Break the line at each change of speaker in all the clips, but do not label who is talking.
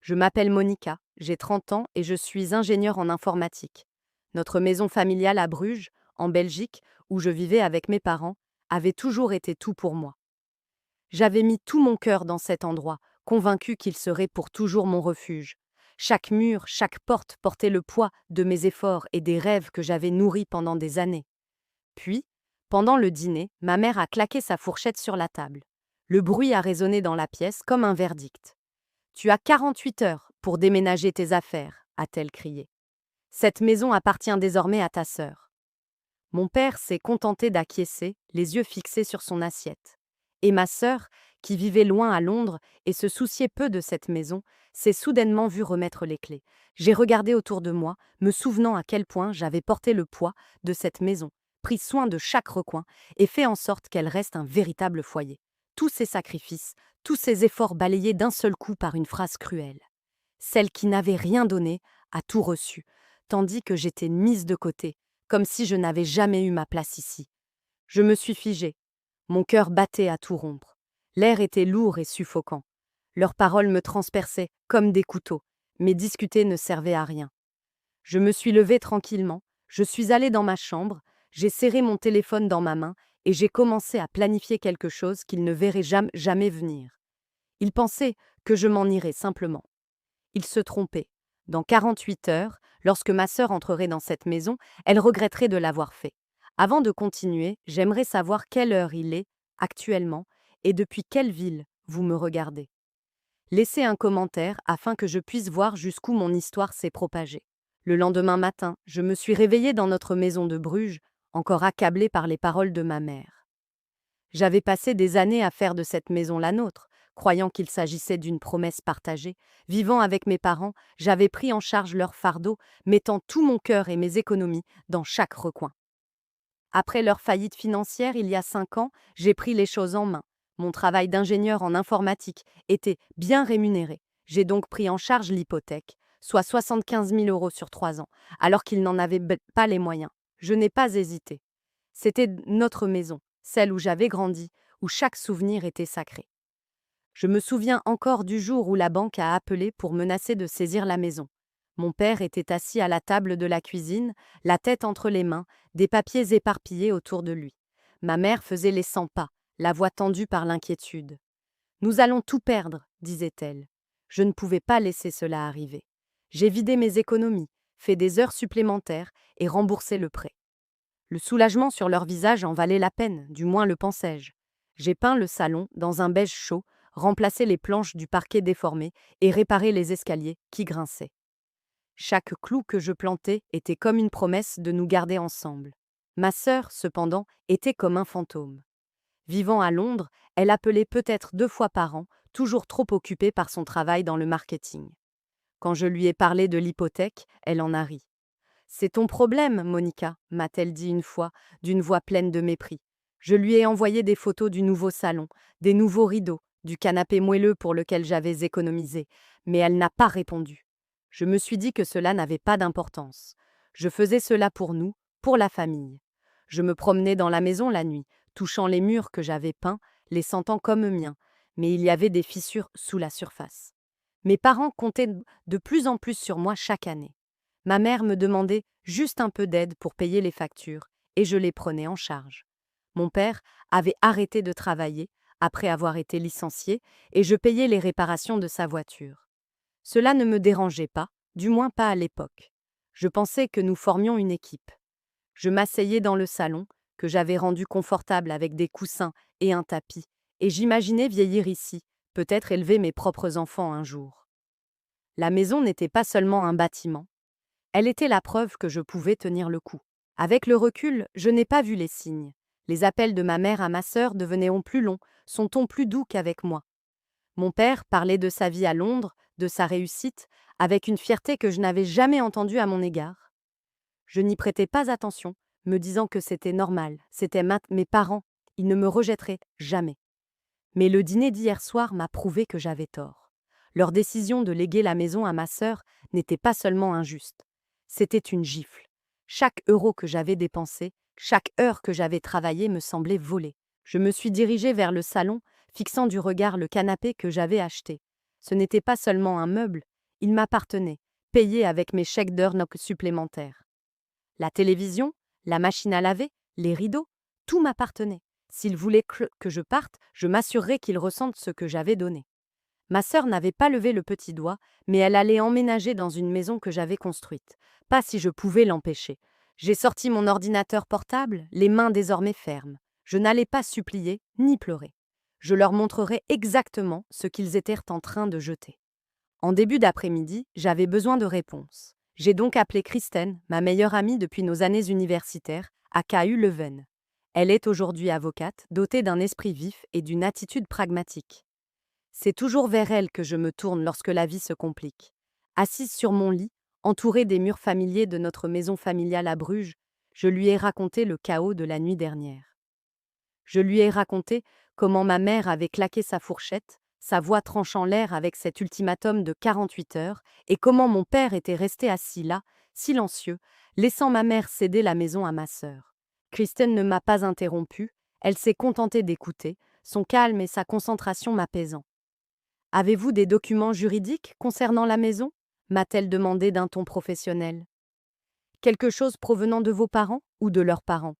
Je m'appelle Monica, j'ai 30 ans et je suis ingénieure en informatique. Notre maison familiale à Bruges, en Belgique, où je vivais avec mes parents, avait toujours été tout pour moi. J'avais mis tout mon cœur dans cet endroit, convaincue qu'il serait pour toujours mon refuge. Chaque mur, chaque porte portait le poids de mes efforts et des rêves que j'avais nourris pendant des années. Puis, pendant le dîner, ma mère a claqué sa fourchette sur la table. Le bruit a résonné dans la pièce comme un verdict. Tu as 48 heures pour déménager tes affaires, a-t-elle crié. Cette maison appartient désormais à ta sœur. Mon père s'est contenté d'acquiescer, les yeux fixés sur son assiette. Et ma sœur, qui vivait loin à Londres et se souciait peu de cette maison, s'est soudainement vue remettre les clés. J'ai regardé autour de moi, me souvenant à quel point j'avais porté le poids de cette maison, pris soin de chaque recoin et fait en sorte qu'elle reste un véritable foyer. Tous ces sacrifices, tous ces efforts balayés d'un seul coup par une phrase cruelle. Celle qui n'avait rien donné a tout reçu, tandis que j'étais mise de côté, comme si je n'avais jamais eu ma place ici. Je me suis figée. Mon cœur battait à tout rompre. L'air était lourd et suffocant. Leurs paroles me transperçaient comme des couteaux, mais discuter ne servait à rien. Je me suis levée tranquillement, je suis allée dans ma chambre, j'ai serré mon téléphone dans ma main et j'ai commencé à planifier quelque chose qu'ils ne verraient jamais venir. Ils pensaient que je m'en irais simplement. Ils se trompaient. Dans 48 heures, lorsque ma sœur entrerait dans cette maison, elle regretterait de l'avoir fait. Avant de continuer, j'aimerais savoir quelle heure il est, actuellement, et depuis quelle ville vous me regardez. Laissez un commentaire afin que je puisse voir jusqu'où mon histoire s'est propagée. Le lendemain matin, je me suis réveillée dans notre maison de Bruges, encore accablée par les paroles de ma mère. J'avais passé des années à faire de cette maison la nôtre, croyant qu'il s'agissait d'une promesse partagée. Vivant avec mes parents, j'avais pris en charge leur fardeau, mettant tout mon cœur et mes économies dans chaque recoin. Après leur faillite financière il y a 5 ans, j'ai pris les choses en main. Mon travail d'ingénieur en informatique était bien rémunéré. J'ai donc pris en charge l'hypothèque, soit 75 000 euros sur 3 ans, alors qu'ils n'en avaient pas les moyens. Je n'ai pas hésité. C'était notre maison, celle où j'avais grandi, où chaque souvenir était sacré. Je me souviens encore du jour où la banque a appelé pour menacer de saisir la maison. Mon père était assis à la table de la cuisine, la tête entre les mains, des papiers éparpillés autour de lui. Ma mère faisait les 100 pas, la voix tendue par l'inquiétude. Nous allons tout perdre, disait-elle. Je ne pouvais pas laisser cela arriver. J'ai vidé mes économies, fait des heures supplémentaires et remboursé le prêt. Le soulagement sur leur visage en valait la peine, du moins le pensais-je. J'ai peint le salon dans un beige chaud, remplacé les planches du parquet déformé et réparé les escaliers qui grinçaient. Chaque clou que je plantais était comme une promesse de nous garder ensemble. Ma sœur, cependant, était comme un fantôme. Vivant à Londres, elle appelait peut-être 2 fois par an, toujours trop occupée par son travail dans le marketing. Quand je lui ai parlé de l'hypothèque, elle en a ri. C'est ton problème, Monica, m'a-t-elle dit une fois, d'une voix pleine de mépris. Je lui ai envoyé des photos du nouveau salon, des nouveaux rideaux, du canapé moelleux pour lequel j'avais économisé, mais elle n'a pas répondu. Je me suis dit que cela n'avait pas d'importance. Je faisais cela pour nous, pour la famille. Je me promenais dans la maison la nuit, touchant les murs que j'avais peints, les sentant comme miens, mais il y avait des fissures sous la surface. Mes parents comptaient de plus en plus sur moi chaque année. Ma mère me demandait juste un peu d'aide pour payer les factures, et je les prenais en charge. Mon père avait arrêté de travailler après avoir été licencié, et je payais les réparations de sa voiture. Cela ne me dérangeait pas, du moins pas à l'époque. Je pensais que nous formions une équipe. Je m'asseyais dans le salon, que j'avais rendu confortable avec des coussins et un tapis, et j'imaginais vieillir ici, peut-être élever mes propres enfants un jour. La maison n'était pas seulement un bâtiment. Elle était la preuve que je pouvais tenir le coup. Avec le recul, je n'ai pas vu les signes. Les appels de ma mère à ma sœur devenaient plus longs, son ton plus doux qu'avec moi. Mon père parlait de sa vie à Londres, de sa réussite, avec une fierté que je n'avais jamais entendue à mon égard. Je n'y prêtais pas attention, me disant que c'était normal, c'était mes parents, ils ne me rejetteraient jamais. Mais le dîner d'hier soir m'a prouvé que j'avais tort. Leur décision de léguer la maison à ma sœur n'était pas seulement injuste. C'était une gifle. Chaque euro que j'avais dépensé, chaque heure que j'avais travaillé me semblait volée. Je me suis dirigée vers le salon, fixant du regard le canapé que j'avais acheté. Ce n'était pas seulement un meuble, Il m'appartenait, payé avec mes chèques d'heures supplémentaires. La télévision, la machine à laver, les rideaux, tout m'appartenait. S'il voulait que je parte, je m'assurerais qu'il ressente ce que j'avais donné. Ma sœur n'avait pas levé le petit doigt, mais elle allait emménager dans une maison que j'avais construite. Pas si je pouvais l'empêcher. J'ai sorti mon ordinateur portable, les mains désormais fermes. Je n'allais pas supplier, ni pleurer. Je leur montrerai exactement ce qu'ils étaient en train de jeter. En début d'après-midi, j'avais besoin de réponses. J'ai donc appelé Kristen, ma meilleure amie depuis nos années universitaires, à KU Leuven. Elle est aujourd'hui avocate, dotée d'un esprit vif et d'une attitude pragmatique. C'est toujours vers elle que je me tourne lorsque la vie se complique. Assise sur mon lit, entourée des murs familiers de notre maison familiale à Bruges, je lui ai raconté le chaos de la nuit dernière. Je lui ai raconté comment ma mère avait claqué sa fourchette, sa voix tranchant l'air avec cet ultimatum de 48 heures, et comment mon père était resté assis là, silencieux, laissant ma mère céder la maison à ma sœur. Kristen ne m'a pas interrompue, elle s'est contentée d'écouter, son calme et sa concentration m'apaisant. « Avez-vous des documents juridiques concernant la maison ?» m'a-t-elle demandé d'un ton professionnel. « Quelque chose provenant de vos parents ou de leurs parents ?»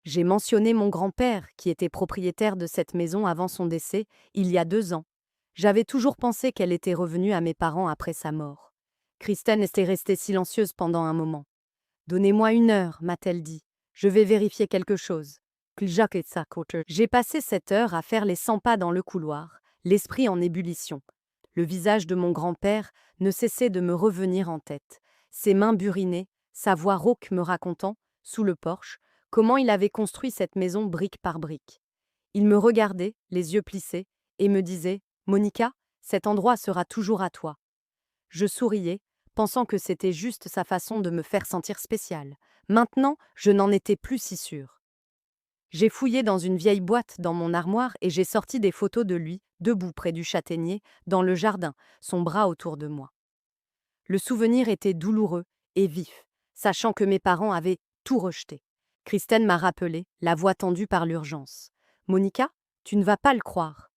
J'ai mentionné mon grand-père, qui était propriétaire de cette maison avant son décès, il y a 2 ans. J'avais toujours pensé qu'elle était revenue à mes parents après sa mort. Kristen était restée silencieuse pendant un moment. « Donnez-moi 1 heure, m'a-t-elle dit. Je vais vérifier quelque chose. » J'ai passé cette heure à faire les 100 pas dans le couloir, l'esprit en ébullition. Le visage de mon grand-père ne cessait de me revenir en tête. Ses mains burinées, sa voix rauque me racontant, sous le porche, comment il avait construit cette maison brique par brique. Il me regardait, les yeux plissés, et me disait « Monica, cet endroit sera toujours à toi. » Je souriais, pensant que c'était juste sa façon de me faire sentir spéciale. Maintenant, je n'en étais plus si sûre. J'ai fouillé dans une vieille boîte dans mon armoire et j'ai sorti des photos de lui, debout près du châtaignier, dans le jardin, son bras autour de moi. Le souvenir était douloureux et vif, sachant que mes parents avaient tout rejeté. Kristen m'a rappelé, la voix tendue par l'urgence. « Monica, tu ne vas pas le croire. »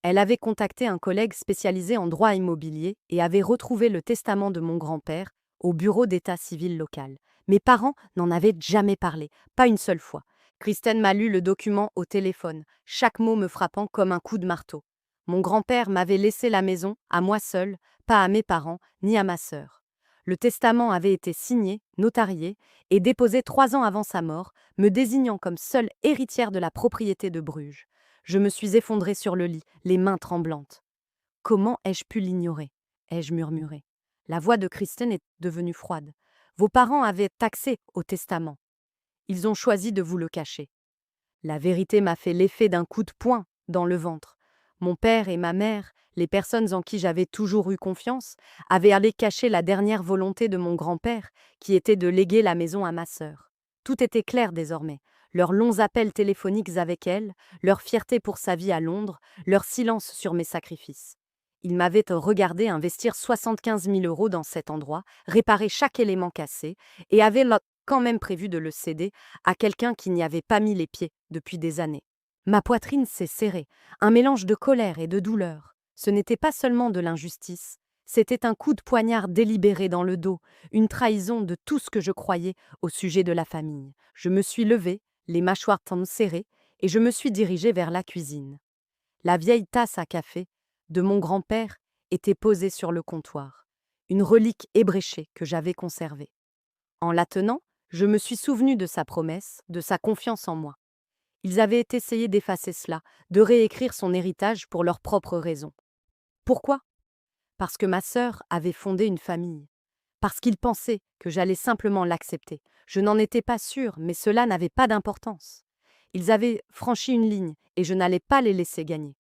Elle avait contacté un collègue spécialisé en droit immobilier et avait retrouvé le testament de mon grand-père au bureau d'état civil local. Mes parents n'en avaient jamais parlé, pas une seule fois. Kristen m'a lu le document au téléphone, chaque mot me frappant comme un coup de marteau. Mon grand-père m'avait laissé la maison, à moi seule, pas à mes parents, ni à ma sœur. Le testament avait été signé, notarié, et déposé 3 ans avant sa mort, me désignant comme seule héritière de la propriété de Bruges. Je me suis effondrée sur le lit, les mains tremblantes. « Comment ai-je pu l'ignorer » ai-je murmuré. La voix de Kristen est devenue froide. « Vos parents avaient accès au testament. Ils ont choisi de vous le cacher. » La vérité m'a fait l'effet d'un coup de poing dans le ventre. Mon père et ma mère, les personnes en qui j'avais toujours eu confiance, avaient allé cacher la dernière volonté de mon grand-père, qui était de léguer la maison à ma sœur. Tout était clair désormais. Leurs longs appels téléphoniques avec elle, leur fierté pour sa vie à Londres, leur silence sur mes sacrifices. Ils m'avaient regardé investir 75 000 € dans cet endroit, réparer chaque élément cassé, et avaient quand même prévu de le céder à quelqu'un qui n'y avait pas mis les pieds depuis des années. Ma poitrine s'est serrée, un mélange de colère et de douleur. Ce n'était pas seulement de l'injustice, c'était un coup de poignard délibéré dans le dos, une trahison de tout ce que je croyais au sujet de la famille. Je me suis levée, les mâchoires serrées, et je me suis dirigée vers la cuisine. La vieille tasse à café de mon grand-père était posée sur le comptoir, une relique ébréchée que j'avais conservée. En la tenant, je me suis souvenue de sa promesse, de sa confiance en moi. Ils avaient essayé d'effacer cela, de réécrire son héritage pour leurs propres raisons. Pourquoi ? Parce que ma sœur avait fondé une famille. Parce qu'ils pensaient que j'allais simplement l'accepter. Je n'en étais pas sûre, mais cela n'avait pas d'importance. Ils avaient franchi une ligne et je n'allais pas les laisser gagner.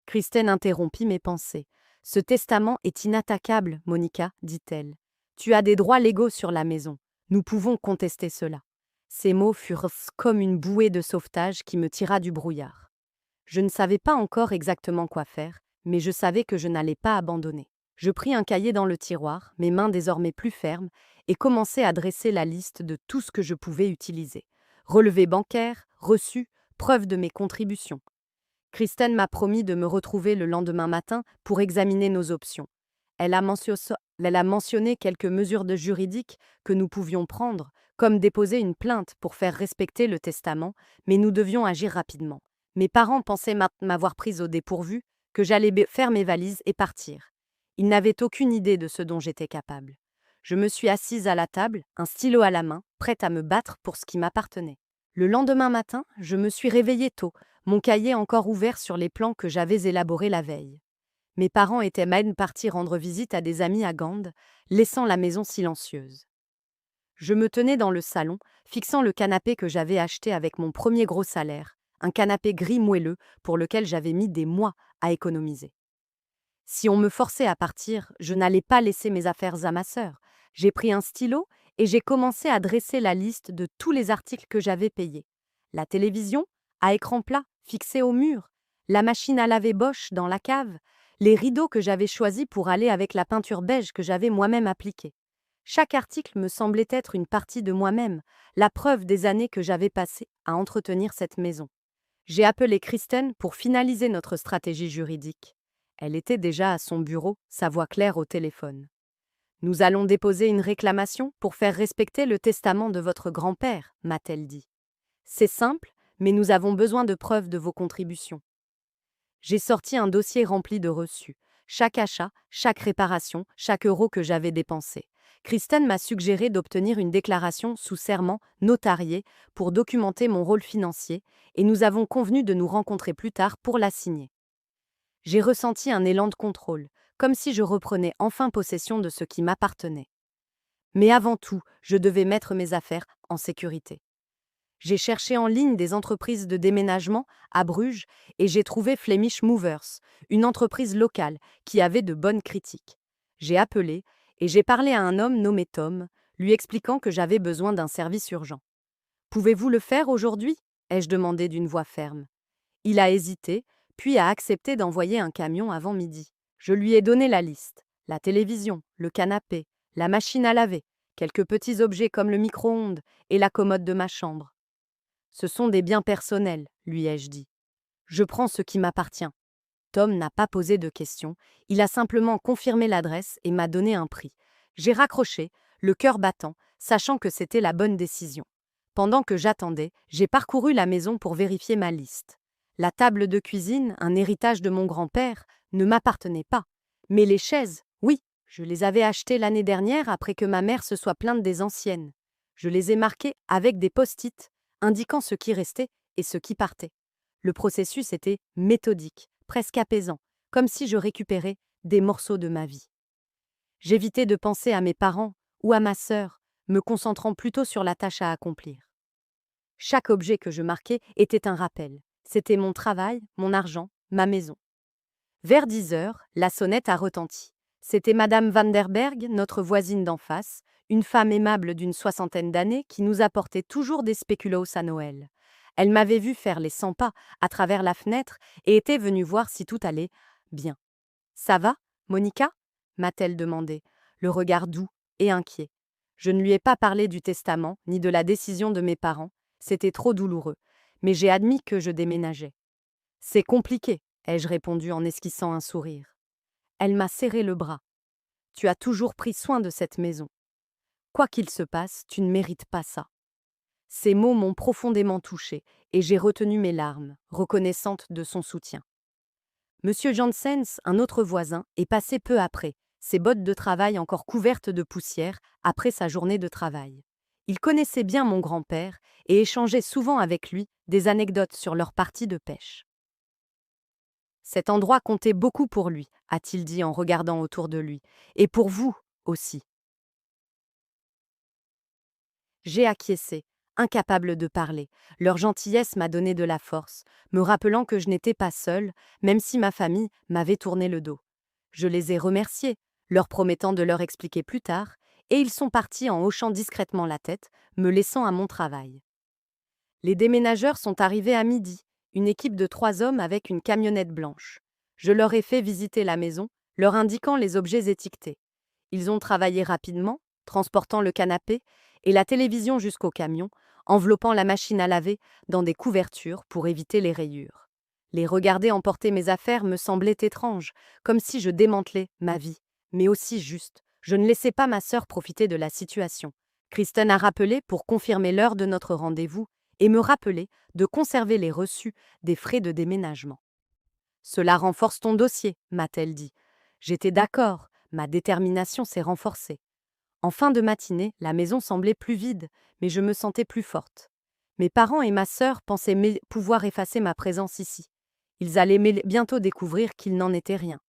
Kristen interrompit mes pensées. « Ce testament est inattaquable, Monica, dit-elle. Tu as des droits légaux sur la maison. Nous pouvons contester cela. » Ces mots furent comme une bouée de sauvetage qui me tira du brouillard. Je ne savais pas encore exactement quoi faire, mais je savais que je n'allais pas abandonner. Je pris un cahier dans le tiroir, mes mains désormais plus fermes, et commençai à dresser la liste de tout ce que je pouvais utiliser. Relevés bancaires, reçus, preuves de mes contributions. Kristen m'a promis de me retrouver le lendemain matin pour examiner nos options. Elle a mentionné Elle a mentionné quelques mesures de juridiques que nous pouvions prendre, comme déposer une plainte pour faire respecter le testament, mais nous devions agir rapidement. Mes parents pensaient m'avoir prise au dépourvu, que j'allais faire mes valises et partir. Ils n'avaient aucune idée de ce dont j'étais capable. Je me suis assise à la table, un stylo à la main, prête à me battre pour ce qui m'appartenait. Le lendemain matin, je me suis réveillée tôt, mon cahier encore ouvert sur les plans que j'avais élaborés la veille. Mes parents étaient même partis rendre visite à des amis à Gand, laissant la maison silencieuse. Je me tenais dans le salon, fixant le canapé que j'avais acheté avec mon premier gros salaire, un canapé gris moelleux pour lequel j'avais mis des mois à économiser. Si on me forçait à partir, je n'allais pas laisser mes affaires à ma sœur. J'ai pris un stylo et j'ai commencé à dresser la liste de tous les articles que j'avais payés. La télévision, à écran plat, fixée au mur, la machine à laver Bosch dans la cave, les rideaux que j'avais choisis pour aller avec la peinture beige que j'avais moi-même appliquée. Chaque article me semblait être une partie de moi-même, la preuve des années que j'avais passées à entretenir cette maison. J'ai appelé Kristen pour finaliser notre stratégie juridique. Elle était déjà à son bureau, sa voix claire au téléphone. Nous allons déposer une réclamation pour faire respecter le testament de votre grand-père, m'a-t-elle dit. C'est simple, mais nous avons besoin de preuves de vos contributions. J'ai sorti un dossier rempli de reçus. Chaque achat, chaque réparation, chaque euro que j'avais dépensé. Kristen m'a suggéré d'obtenir une déclaration sous serment notariée pour documenter mon rôle financier, et nous avons convenu de nous rencontrer plus tard pour la signer. J'ai ressenti un élan de contrôle, comme si je reprenais enfin possession de ce qui m'appartenait. Mais avant tout, je devais mettre mes affaires en sécurité. J'ai cherché en ligne des entreprises de déménagement à Bruges et j'ai trouvé Flemish Movers, une entreprise locale qui avait de bonnes critiques. J'ai appelé et j'ai parlé à un homme nommé Tom, lui expliquant que j'avais besoin d'un service urgent. « Pouvez-vous le faire aujourd'hui » ai-je demandé d'une voix ferme. Il a hésité, puis a accepté d'envoyer un camion avant midi. Je lui ai donné la liste. La télévision, le canapé, la machine à laver, quelques petits objets comme le micro-ondes et la commode de ma chambre. Ce sont des biens personnels, lui ai-je dit. Je prends ce qui m'appartient. Tom n'a pas posé de questions, il a simplement confirmé l'adresse et m'a donné un prix. J'ai raccroché, le cœur battant, sachant que c'était la bonne décision. Pendant que j'attendais, j'ai parcouru la maison pour vérifier ma liste. La table de cuisine, un héritage de mon grand-père, ne m'appartenait pas. Mais les chaises, oui, je les avais achetées l'année dernière après que ma mère se soit plainte des anciennes. Je les ai marquées avec des post-it, indiquant ce qui restait et ce qui partait. Le processus était méthodique, presque apaisant, comme si je récupérais des morceaux de ma vie. J'évitais de penser à mes parents ou à ma sœur, me concentrant plutôt sur la tâche à accomplir. Chaque objet que je marquais était un rappel. C'était mon travail, mon argent, ma maison. Vers 10 heures, la sonnette a retenti. C'était Madame Vanderberg, notre voisine d'en face, une femme aimable d'une 60aine d'années qui nous apportait toujours des spéculoos à Noël. Elle m'avait vu faire les 100 pas à travers la fenêtre et était venue voir si tout allait bien. « Ça va, Monica » m'a-t-elle demandé, le regard doux et inquiet. Je ne lui ai pas parlé du testament ni de la décision de mes parents, c'était trop douloureux, mais j'ai admis que je déménageais. « C'est compliqué », ai-je répondu en esquissant un sourire. Elle m'a serré le bras. « Tu as toujours pris soin de cette maison. Quoi qu'il se passe, tu ne mérites pas ça. » Ces mots m'ont profondément touchée et j'ai retenu mes larmes, reconnaissante de son soutien. Monsieur Janssens, un autre voisin, est passé peu après, ses bottes de travail encore couvertes de poussière après sa journée de travail. Il connaissait bien mon grand-père et échangeait souvent avec lui des anecdotes sur leur partie de pêche. Cet endroit comptait beaucoup pour lui, a-t-il dit en regardant autour de lui, et pour vous aussi. J'ai acquiescé, incapable de parler. Leur gentillesse m'a donné de la force, me rappelant que je n'étais pas seule, même si ma famille m'avait tourné le dos. Je les ai remerciés, leur promettant de leur expliquer plus tard, et ils sont partis en hochant discrètement la tête, me laissant à mon travail. Les déménageurs sont arrivés à midi, une équipe de 3 hommes avec une camionnette blanche. Je leur ai fait visiter la maison, leur indiquant les objets étiquetés. Ils ont travaillé rapidement, transportant le canapé et la télévision jusqu'au camion, enveloppant la machine à laver dans des couvertures pour éviter les rayures. Les regarder emporter mes affaires me semblait étrange, comme si je démantelais ma vie, mais aussi juste, Je ne laissais pas ma sœur profiter de la situation. Kristen a rappelé pour confirmer l'heure de notre rendez-vous et me rappeler de conserver les reçus des frais de déménagement. Cela renforce ton dossier, m'a-t-elle dit. J'étais d'accord, ma détermination s'est renforcée. En fin de matinée, la maison semblait plus vide, mais je me sentais plus forte. Mes parents et ma sœur pensaient pouvoir effacer ma présence ici. Ils allaient bientôt découvrir qu'il n'en était rien.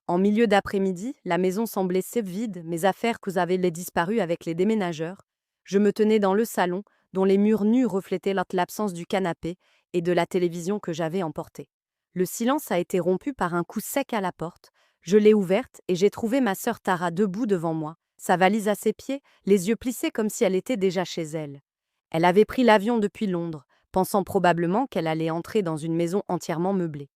En milieu d'après-midi, la maison semblait si vide, mes affaires avaient disparu avec les déménageurs. Je me tenais dans le salon, dont les murs nus reflétaient l'absence du canapé et de la télévision que j'avais emportée. Le silence a été rompu par un coup sec à la porte. Je l'ai ouverte et j'ai trouvé ma sœur Tara debout devant moi, sa valise à ses pieds, les yeux plissés comme si elle était déjà chez elle. Elle avait pris l'avion depuis Londres, pensant probablement qu'elle allait entrer dans une maison entièrement meublée.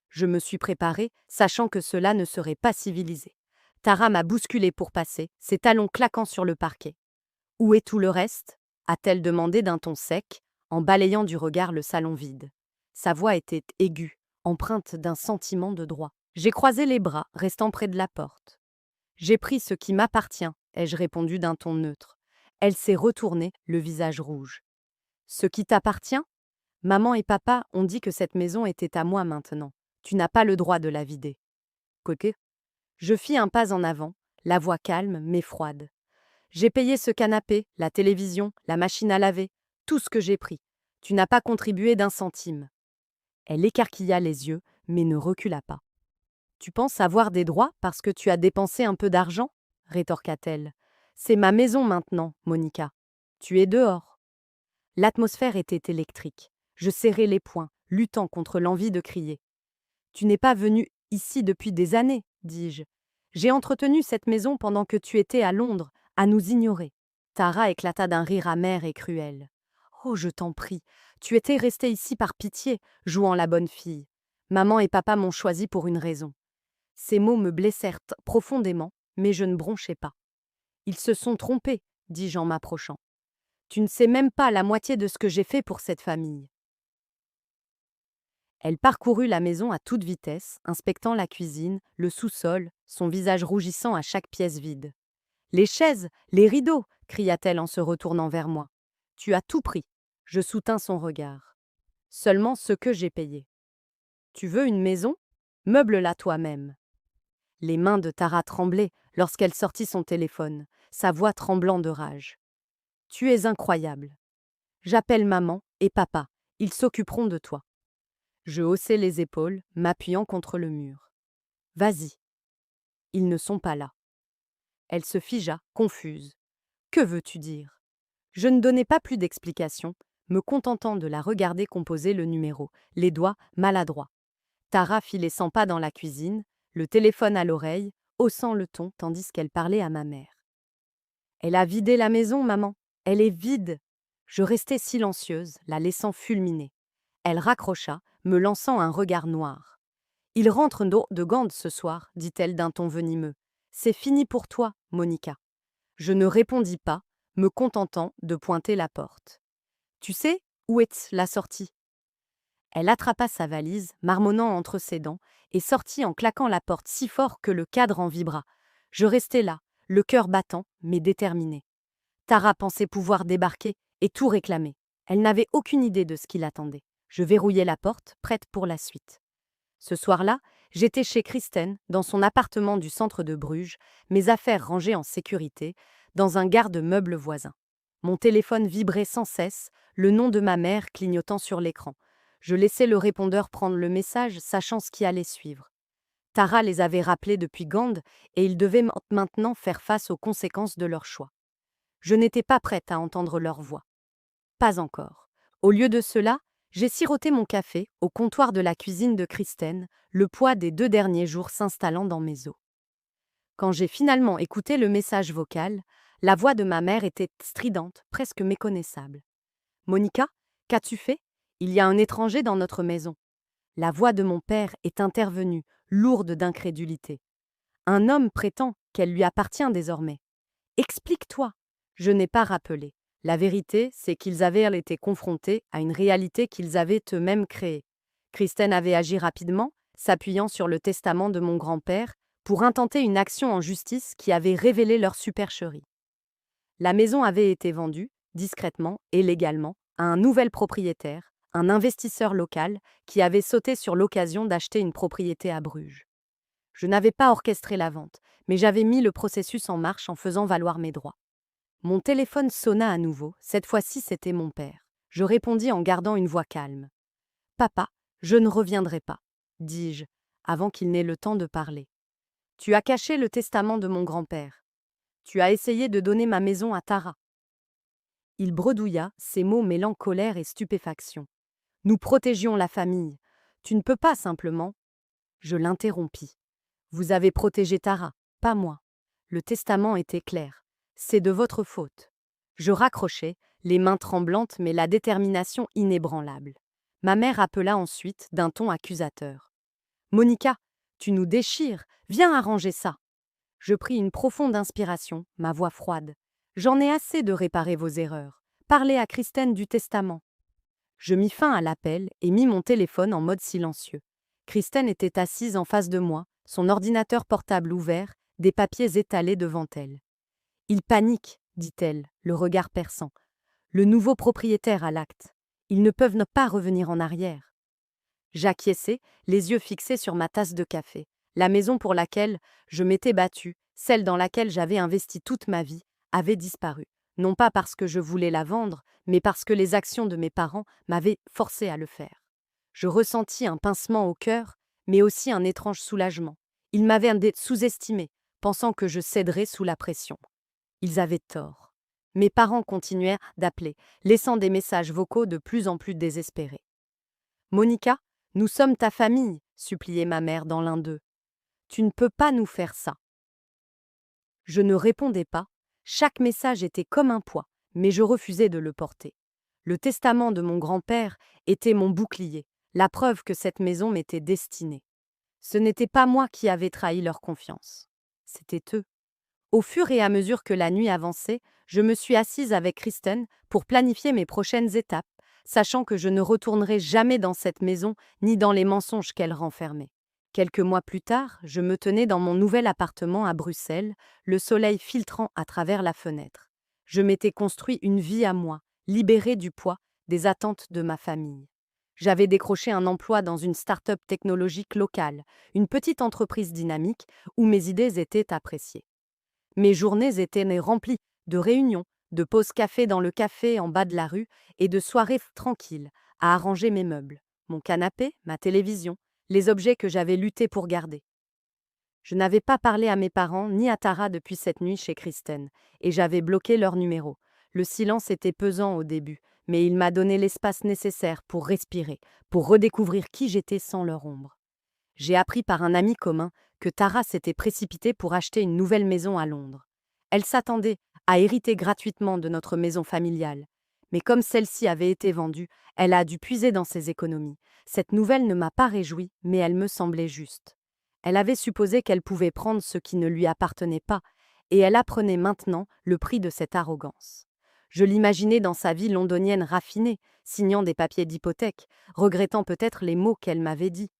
Je me suis préparée, sachant que cela ne serait pas civilisé. Tara m'a bousculée pour passer, ses talons claquant sur le parquet. « Où est tout le reste » a-t-elle demandé d'un ton sec, en balayant du regard le salon vide. Sa voix était aiguë, empreinte d'un sentiment de droit. J'ai croisé les bras, restant près de la porte. « J'ai pris ce qui m'appartient », ai-je répondu d'un ton neutre. Elle s'est retournée, le visage rouge. « Ce qui t'appartient ? Maman et papa ont dit que cette maison était à moi maintenant. Tu n'as pas le droit de la vider. » Coquet. Je fis un pas en avant, la voix calme mais froide. J'ai payé ce canapé, la télévision, la machine à laver, tout ce que j'ai pris. Tu n'as pas contribué d'un centime. Elle écarquilla les yeux, mais ne recula pas. Tu penses avoir des droits parce que tu as dépensé un peu d'argent ? Rétorqua-t-elle. C'est ma maison maintenant, Monica. Tu es dehors. L'atmosphère était électrique. Je serrai les poings, luttant contre l'envie de crier. Tu n'es pas venu ici depuis des années, dis-je. J'ai entretenu cette maison pendant que tu étais à Londres, à nous ignorer. Tara éclata d'un rire amer et cruel. Oh, je t'en prie, tu étais restée ici par pitié, jouant la bonne fille. Maman et papa m'ont choisi pour une raison. Ces mots me blessèrent profondément, mais je ne bronchai pas. Ils se sont trompés, dis-je en m'approchant. Tu ne sais même pas la moitié de ce que j'ai fait pour cette famille. Elle parcourut la maison à toute vitesse, inspectant la cuisine, le sous-sol, son visage rougissant à chaque pièce vide. « Les chaises, les rideaux !» cria-t-elle en se retournant vers moi. « Tu as tout pris. » Je soutins son regard. « Seulement ce que j'ai payé. »« Tu veux une maison ? Meuble-la toi-même. » Les mains de Tara tremblaient lorsqu'elle sortit son téléphone, sa voix tremblant de rage. « Tu es incroyable. J'appelle maman et papa. Ils s'occuperont de toi. » Je haussai les épaules, m'appuyant contre le mur. « Vas-y. » Ils ne sont pas là. Elle se figea, confuse. « Que veux-tu dire ?» Je ne donnai pas plus d'explications, me contentant de la regarder composer le numéro, les doigts maladroits. Tara fit les 100 pas dans la cuisine, le téléphone à l'oreille, haussant le ton tandis qu'elle parlait à ma mère. « Elle a vidé la maison, maman. Elle est vide. » Je restai silencieuse, la laissant fulminer. Elle raccrocha, me lançant un regard noir. « Il rentre de Gand ce soir, dit-elle d'un ton venimeux. C'est fini pour toi, Monica. » Je ne répondis pas, me contentant de pointer la porte. « Tu sais où est la sortie ?» Elle attrapa sa valise, marmonnant entre ses dents, et sortit en claquant la porte si fort que le cadre en vibra. Je restai là, le cœur battant, mais déterminé. Tara pensait pouvoir débarquer et tout réclamer. Elle n'avait aucune idée de ce qui l'attendait. Je verrouillai la porte, prête pour la suite. Ce soir-là, j'étais chez Kristen, dans son appartement du centre de Bruges, mes affaires rangées en sécurité, dans un garde-meuble voisin. Mon téléphone vibrait sans cesse, le nom de ma mère clignotant sur l'écran. Je laissai le répondeur prendre le message, sachant ce qui allait suivre. Tara les avait rappelés depuis Gand et ils devaient maintenant faire face aux conséquences de leur choix. Je n'étais pas prête à entendre leur voix. Pas encore. Au lieu de cela, j'ai siroté mon café au comptoir de la cuisine de Kristen, le poids des 2 derniers jours s'installant dans mes os. Quand j'ai finalement écouté le message vocal, la voix de ma mère était stridente, presque méconnaissable. « Monica, qu'as-tu fait ? Il y a un étranger dans notre maison. » La voix de mon père est intervenue, lourde d'incrédulité. Un homme prétend qu'elle lui appartient désormais. « Explique-toi !» Je n'ai pas rappelé. La vérité, c'est qu'ils avaient été confrontés à une réalité qu'ils avaient eux-mêmes créée. Kristen avait agi rapidement, s'appuyant sur le testament de mon grand-père, pour intenter une action en justice qui avait révélé leur supercherie. La maison avait été vendue, discrètement et légalement, à un nouvel propriétaire, un investisseur local, qui avait sauté sur l'occasion d'acheter une propriété à Bruges. Je n'avais pas orchestré la vente, mais j'avais mis le processus en marche en faisant valoir mes droits. Mon téléphone sonna à nouveau, cette fois-ci c'était mon père. Je répondis en gardant une voix calme. Papa, je ne reviendrai pas, dis-je, avant qu'il n'ait le temps de parler. Tu as caché le testament de mon grand-père. Tu as essayé de donner ma maison à Tara. Il bredouilla, ses mots mêlant colère et stupéfaction. Nous protégions la famille. Tu ne peux pas simplement. Je l'interrompis. Vous avez protégé Tara, pas moi. Le testament était clair. C'est de votre faute. Je raccrochai, les mains tremblantes mais la détermination inébranlable. Ma mère appela ensuite d'un ton accusateur. Monica, tu nous déchires, viens arranger ça. Je pris une profonde inspiration, ma voix froide. J'en ai assez de réparer vos erreurs. Parlez à Kristen du testament. Je mis fin à l'appel et mis mon téléphone en mode silencieux. Kristen était assise en face de moi, son ordinateur portable ouvert, des papiers étalés devant elle. Il panique, dit-elle, le regard perçant. Le nouveau propriétaire à l'acte. Ils ne peuvent pas revenir en arrière. J'acquiesçai, les yeux fixés sur ma tasse de café. La maison pour laquelle je m'étais battue, celle dans laquelle j'avais investi toute ma vie, avait disparu. Non pas parce que je voulais la vendre, mais parce que les actions de mes parents m'avaient forcé à le faire. Je ressentis un pincement au cœur, mais aussi un étrange soulagement. Ils m'avaient sous-estimé, pensant que je céderais sous la pression. Ils avaient tort. Mes parents continuèrent d'appeler, laissant des messages vocaux de plus en plus désespérés. « Monica, nous sommes ta famille, suppliait ma mère dans l'un d'eux. Tu ne peux pas nous faire ça. Je ne répondais pas. Chaque message était comme un poids, mais je refusais de le porter. Le testament de mon grand-père était mon bouclier, la preuve que cette maison m'était destinée. Ce n'était pas moi qui avais trahi leur confiance. C'était eux. Au fur et à mesure que la nuit avançait, je me suis assise avec Kristen pour planifier mes prochaines étapes, sachant que je ne retournerai jamais dans cette maison ni dans les mensonges qu'elle renfermait. Quelques mois plus tard, je me tenais dans mon nouvel appartement à Bruxelles, le soleil filtrant à travers la fenêtre. Je m'étais construit une vie à moi, libérée du poids des attentes de ma famille. J'avais décroché un emploi dans une start-up technologique locale, une petite entreprise dynamique où mes idées étaient appréciées. Mes journées étaient remplies de réunions, de pauses café dans le café en bas de la rue et de soirées tranquilles à arranger mes meubles, mon canapé, ma télévision, les objets que j'avais lutté pour garder. Je n'avais pas parlé à mes parents ni à Tara depuis cette nuit chez Kristen, et j'avais bloqué leur numéro. Le silence était pesant au début, mais il m'a donné l'espace nécessaire pour respirer, pour redécouvrir qui j'étais sans leur ombre. J'ai appris par un ami commun que Tara s'était précipitée pour acheter une nouvelle maison à Londres. Elle s'attendait à hériter gratuitement de notre maison familiale. Mais comme celle-ci avait été vendue, elle a dû puiser dans ses économies. Cette nouvelle ne m'a pas réjouie, mais elle me semblait juste. Elle avait supposé qu'elle pouvait prendre ce qui ne lui appartenait pas, et elle apprenait maintenant le prix de cette arrogance. Je l'imaginais dans sa vie londonienne raffinée, signant des papiers d'hypothèque, regrettant peut-être les mots qu'elle m'avait dits.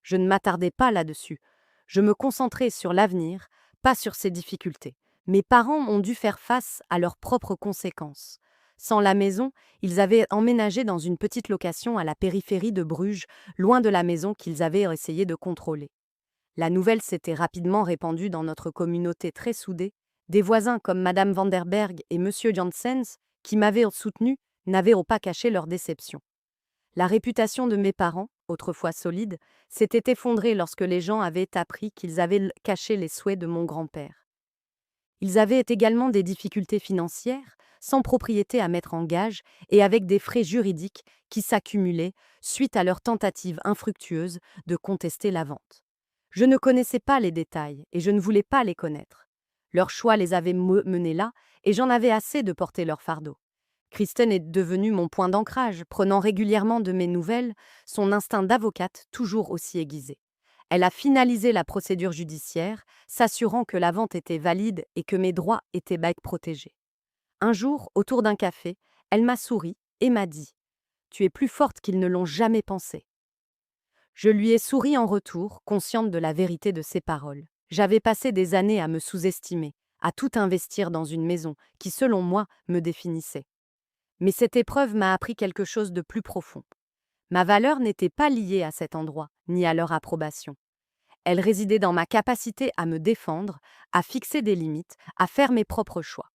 Je ne m'attardais pas là-dessus. Je me concentrais sur l'avenir, pas sur ses difficultés. Mes parents ont dû faire face à leurs propres conséquences. Sans la maison, ils avaient emménagé dans une petite location à la périphérie de Bruges, loin de la maison qu'ils avaient essayé de contrôler. La nouvelle s'était rapidement répandue dans notre communauté très soudée. Des voisins comme Madame Vanderberg et Monsieur Janssens, qui m'avaient soutenu, n'avaient pas caché leur déception. La réputation de mes parents, autrefois solide, s'était effondrée lorsque les gens avaient appris qu'ils avaient caché les souhaits de mon grand-père. Ils avaient également des difficultés financières, sans propriété à mettre en gage et avec des frais juridiques qui s'accumulaient suite à leur tentative infructueuse de contester la vente. Je ne connaissais pas les détails et je ne voulais pas les connaître. Leur choix les avait menés là et j'en avais assez de porter leur fardeau. Kristen est devenue mon point d'ancrage, prenant régulièrement de mes nouvelles, son instinct d'avocate toujours aussi aiguisé. Elle a finalisé la procédure judiciaire, s'assurant que la vente était valide et que mes droits étaient protégés. Un jour, autour d'un café, elle m'a souri et m'a dit « Tu es plus forte qu'ils ne l'ont jamais pensé ». Je lui ai souri en retour, consciente de la vérité de ses paroles. J'avais passé des années à me sous-estimer, à tout investir dans une maison qui, selon moi, me définissait. Mais cette épreuve m'a appris quelque chose de plus profond. Ma valeur n'était pas liée à cet endroit, ni à leur approbation. Elle résidait dans ma capacité à me défendre, à fixer des limites, à faire mes propres choix.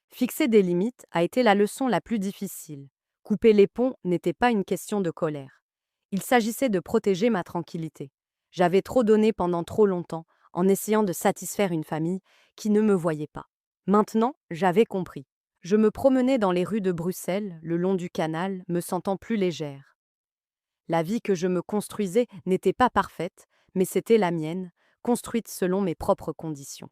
Fixer des limites a été la leçon la plus difficile. Couper les ponts n'était pas une question de colère. Il s'agissait de protéger ma tranquillité. J'avais trop donné pendant trop longtemps, en essayant de satisfaire une famille qui ne me voyait pas. Maintenant, j'avais compris. Je me promenais dans les rues de Bruxelles, le long du canal, me sentant plus légère. La vie que je me construisais n'était pas parfaite, mais c'était la mienne, construite selon mes propres conditions.